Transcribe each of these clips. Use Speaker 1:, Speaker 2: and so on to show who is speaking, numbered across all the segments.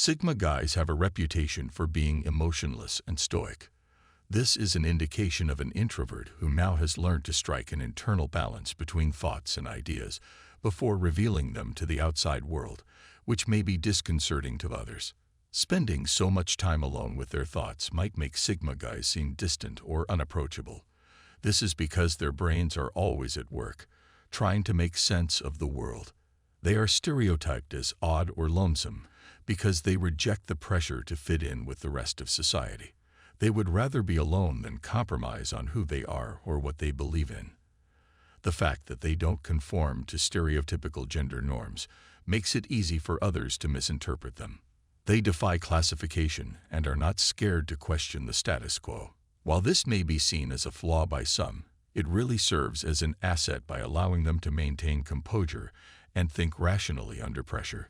Speaker 1: Sigma guys have a reputation for being emotionless and stoic. This is an indication of an introvert who now has learned to strike an internal balance between thoughts and ideas before revealing them to the outside world, which may be disconcerting to others. Spending so much time alone with their thoughts might make Sigma guys seem distant or unapproachable. This is because their brains are always at work, trying to make sense of the world. They are stereotyped as odd or lonesome because they reject the pressure to fit in with the rest of society. They would rather be alone than compromise on who they are or what they believe in. The fact that they don't conform to stereotypical gender norms makes it easy for others to misinterpret them. They defy classification and are not scared to question the status quo. While this may be seen as a flaw by some, it really serves as an asset by allowing them to maintain composure and think rationally under pressure.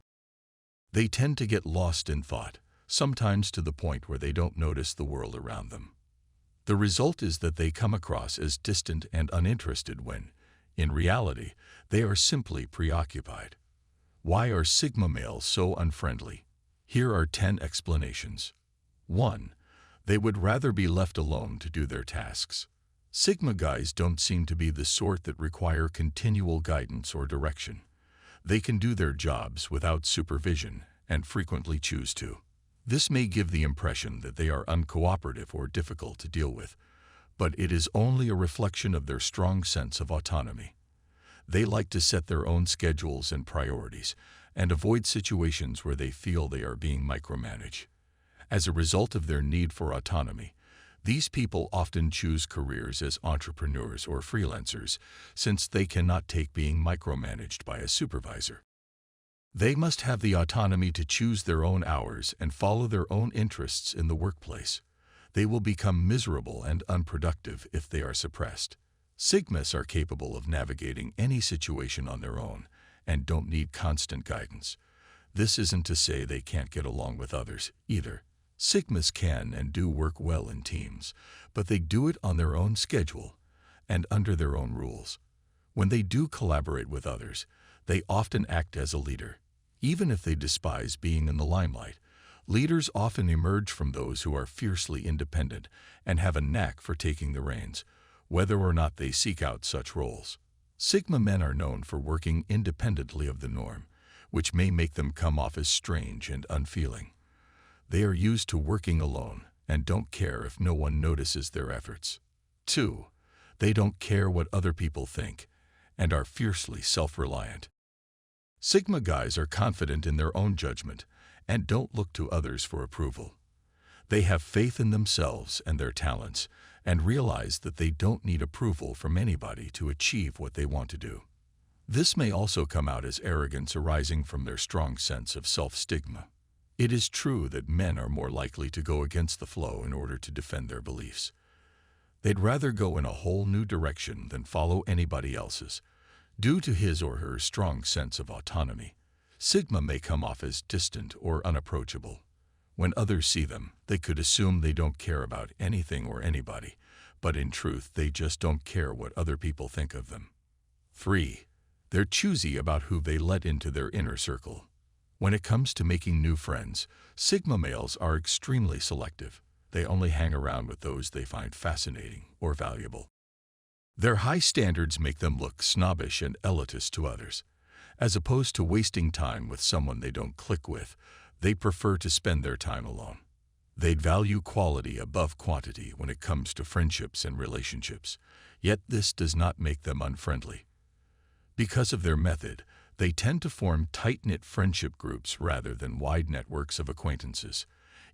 Speaker 1: They tend to get lost in thought, sometimes to the point where they don't notice the world around them. The result is that they come across as distant and uninterested when, in reality, they are simply preoccupied. Why are Sigma males so unfriendly? Here are 10 explanations. 1. They would rather be left alone to do their tasks. Sigma guys don't seem to be the sort that require continual guidance or direction. They can do their jobs without supervision and frequently choose to. This may give the impression that they are uncooperative or difficult to deal with, but it is only a reflection of their strong sense of autonomy. They like to set their own schedules and priorities and avoid situations where they feel they are being micromanaged. As a result of their need for autonomy, these people often choose careers as entrepreneurs or freelancers since they cannot take being micromanaged by a supervisor. They must have the autonomy to choose their own hours and follow their own interests in the workplace. They will become miserable and unproductive if they are suppressed. Sigmas are capable of navigating any situation on their own and don't need constant guidance. This isn't to say they can't get along with others either. Sigmas can and do work well in teams, but they do it on their own schedule and under their own rules. When they do collaborate with others, they often act as a leader. Even if they despise being in the limelight, leaders often emerge from those who are fiercely independent and have a knack for taking the reins, whether or not they seek out such roles. Sigma men are known for working independently of the norm, which may make them come off as strange and unfeeling. They are used to working alone and don't care if no one notices their efforts. 2. They don't care what other people think and are fiercely self-reliant. Sigma guys are confident in their own judgment and don't look to others for approval. They have faith in themselves and their talents and realize that they don't need approval from anybody to achieve what they want to do. This may also come out as arrogance arising from their strong sense of self-stigma. It is true that men are more likely to go against the flow in order to defend their beliefs. They'd rather go in a whole new direction than follow anybody else's. Due to his or her strong sense of autonomy, Sigma may come off as distant or unapproachable. When others see them, they could assume they don't care about anything or anybody, but in truth, they just don't care what other people think of them. 3. They're choosy about who they let into their inner circle. When it comes to making new friends, Sigma males are extremely selective. They only hang around with those they find fascinating or valuable. Their high standards make them look snobbish and elitist to others. As opposed to wasting time with someone they don't click with, they prefer to spend their time alone. They'd value quality above quantity when it comes to friendships and relationships, yet this does not make them unfriendly. Because of their method, they tend to form tight-knit friendship groups rather than wide networks of acquaintances.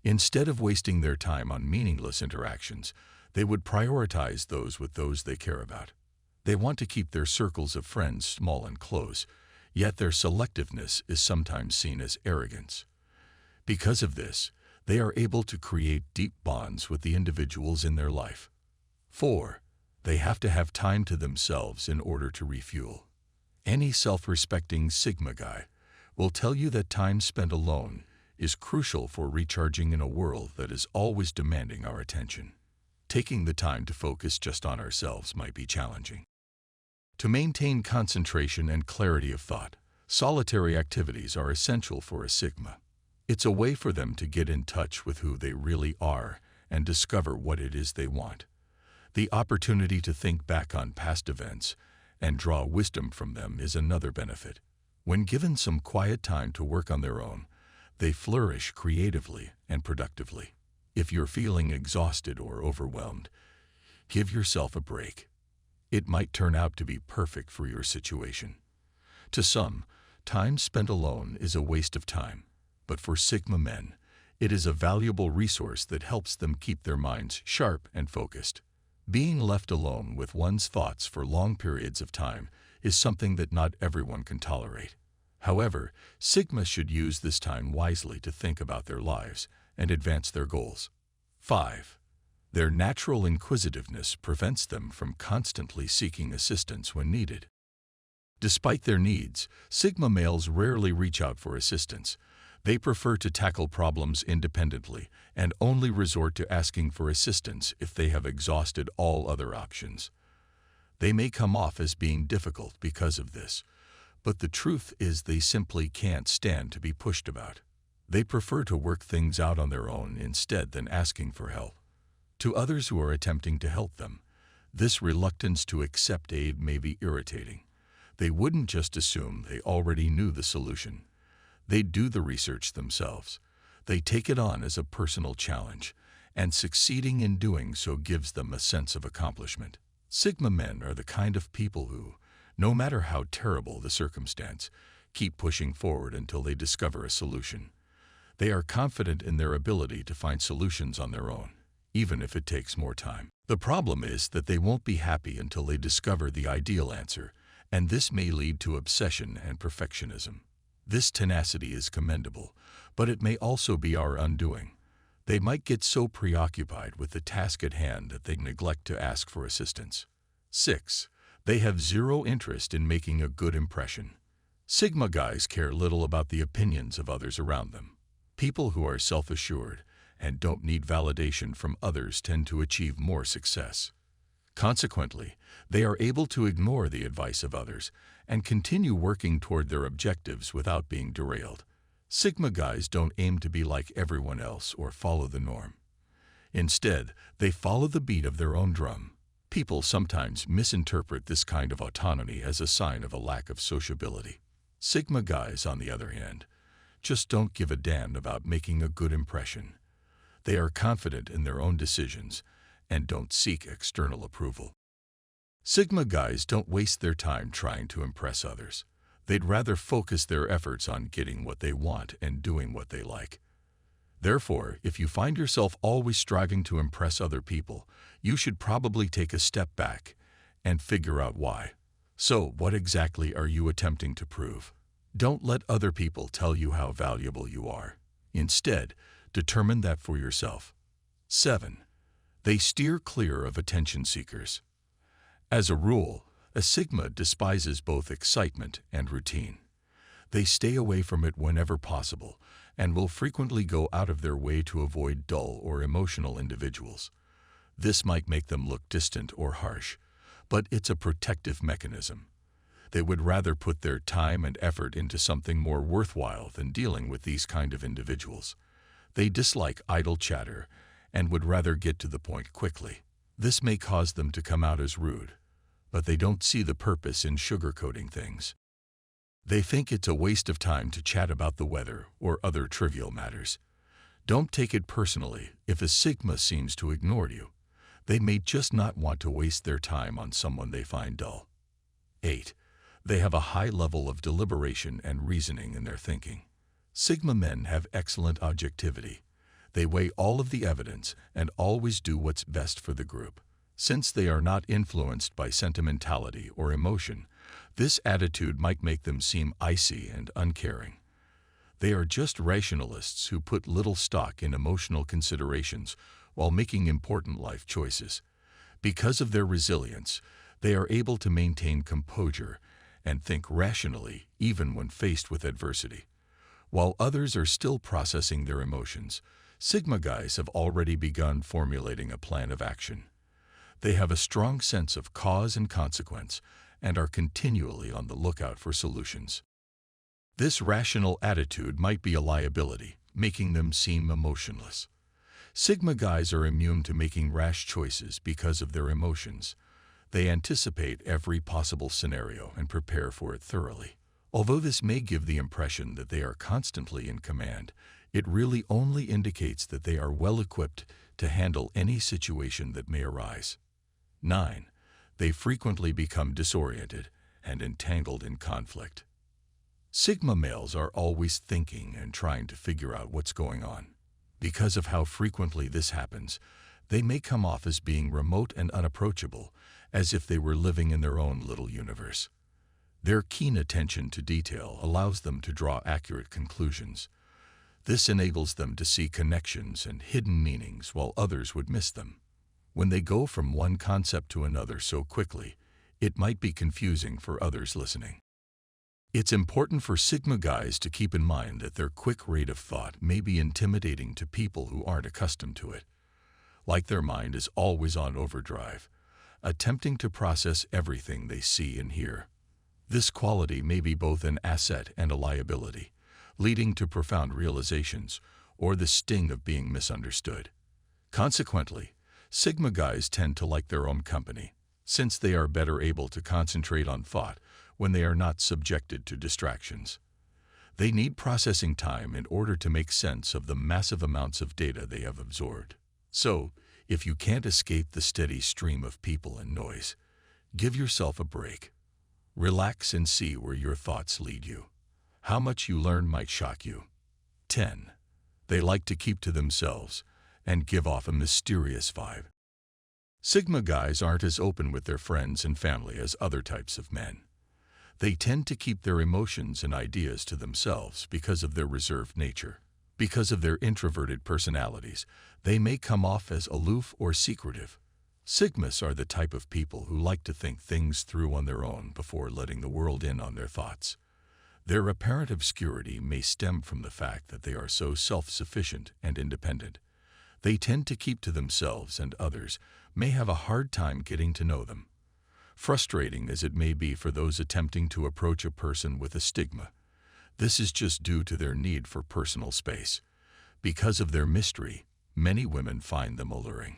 Speaker 1: Instead of wasting their time on meaningless interactions, they would prioritize those they care about. They want to keep their circles of friends small and close, yet their selectiveness is sometimes seen as arrogance. Because of this, they are able to create deep bonds with the individuals in their life. 4. They have to have time to themselves in order to refuel. Any self-respecting Sigma guy will tell you that time spent alone is crucial for recharging in a world that is always demanding our attention. Taking the time to focus just on ourselves might be challenging. To maintain concentration and clarity of thought, solitary activities are essential for a Sigma. It's a way for them to get in touch with who they really are and discover what it is they want. The opportunity to think back on past events and draw wisdom from them is another benefit. When given some quiet time to work on their own, they flourish creatively and productively. If you're feeling exhausted or overwhelmed, give yourself a break. It might turn out to be perfect for your situation. To some, time spent alone is a waste of time, but for Sigma men, it is a valuable resource that helps them keep their minds sharp and focused. Being left alone with one's thoughts for long periods of time is something that not everyone can tolerate. However, Sigma should use this time wisely to think about their lives and advance their goals. 5. Their natural inquisitiveness prevents them from constantly seeking assistance when needed. Despite their needs, Sigma males rarely reach out for assistance. They prefer to tackle problems independently and only resort to asking for assistance if they have exhausted all other options. They may come off as being difficult because of this, but the truth is they simply can't stand to be pushed about. They prefer to work things out on their own instead than asking for help. To others who are attempting to help them, this reluctance to accept aid may be irritating. They wouldn't just assume they already knew the solution. They do the research themselves. They take it on as a personal challenge, and succeeding in doing so gives them a sense of accomplishment. Sigma men are the kind of people who, no matter how terrible the circumstance, keep pushing forward until they discover a solution. They are confident in their ability to find solutions on their own, even if it takes more time. The problem is that they won't be happy until they discover the ideal answer, and this may lead to obsession and perfectionism. This tenacity is commendable, but it may also be our undoing. They might get so preoccupied with the task at hand that they neglect to ask for assistance. 6. They have zero interest in making a good impression. Sigma guys care little about the opinions of others around them. People who are self-assured and don't need validation from others tend to achieve more success. Consequently, they are able to ignore the advice of others and continue working toward their objectives without being derailed. Sigma guys don't aim to be like everyone else or follow the norm. Instead, they follow the beat of their own drum. People sometimes misinterpret this kind of autonomy as a sign of a lack of sociability. Sigma guys, on the other hand, just don't give a damn about making a good impression. They are confident in their own decisions and don't seek external approval. Sigma guys don't waste their time trying to impress others. They'd rather focus their efforts on getting what they want and doing what they like. Therefore, if you find yourself always striving to impress other people, you should probably take a step back and figure out why. So, what exactly are you attempting to prove? Don't let other people tell you how valuable you are. Instead, determine that for yourself. 7. They steer clear of attention seekers. As a rule, a Sigma despises both excitement and routine. They stay away from it whenever possible and will frequently go out of their way to avoid dull or emotional individuals. This might make them look distant or harsh, but it's a protective mechanism. They would rather put their time and effort into something more worthwhile than dealing with these kind of individuals. They dislike idle chatter and would rather get to the point quickly. This may cause them to come out as rude, but they don't see the purpose in sugarcoating things. They think it's a waste of time to chat about the weather or other trivial matters. Don't take it personally if a Sigma seems to ignore you. They may just not want to waste their time on someone they find dull. 8. They have a high level of deliberation and reasoning in their thinking. Sigma men have excellent objectivity. They weigh all of the evidence and always do what's best for the group. Since they are not influenced by sentimentality or emotion, this attitude might make them seem icy and uncaring. They are just rationalists who put little stock in emotional considerations while making important life choices. Because of their resilience, they are able to maintain composure and think rationally even when faced with adversity. While others are still processing their emotions, Sigma guys have already begun formulating a plan of action. They have a strong sense of cause and consequence and are continually on the lookout for solutions. This rational attitude might be a liability, making them seem emotionless. Sigma guys are immune to making rash choices because of their emotions. They anticipate every possible scenario and prepare for it thoroughly. Although this may give the impression that they are constantly in command, it really only indicates that they are well equipped to handle any situation that may arise. 9. They frequently become disoriented and entangled in conflict. Sigma males are always thinking and trying to figure out what's going on. Because of how frequently this happens, they may come off as being remote and unapproachable, as if they were living in their own little universe. Their keen attention to detail allows them to draw accurate conclusions. This enables them to see connections and hidden meanings while others would miss them. When they go from one concept to another so quickly, it might be confusing for others listening. It's important for Sigma guys to keep in mind that their quick rate of thought may be intimidating to people who aren't accustomed to it. Like their mind is always on overdrive, attempting to process everything they see and hear. This quality may be both an asset and a liability, leading to profound realizations or the sting of being misunderstood. Consequently, Sigma guys tend to like their own company, since they are better able to concentrate on thought when they are not subjected to distractions. They need processing time in order to make sense of the massive amounts of data they have absorbed. So, if you can't escape the steady stream of people and noise, give yourself a break. Relax and see where your thoughts lead you. How much you learn might shock you. 10. They like to keep to themselves and give off a mysterious vibe. Sigma guys aren't as open with their friends and family as other types of men. They tend to keep their emotions and ideas to themselves because of their reserved nature. Because of their introverted personalities, they may come off as aloof or secretive. Sigmas are the type of people who like to think things through on their own before letting the world in on their thoughts. Their apparent obscurity may stem from the fact that they are so self-sufficient and independent. They tend to keep to themselves, and others may have a hard time getting to know them. Frustrating as it may be for those attempting to approach a person with a stigma, this is just due to their need for personal space. Because of their mystery, many women find them alluring.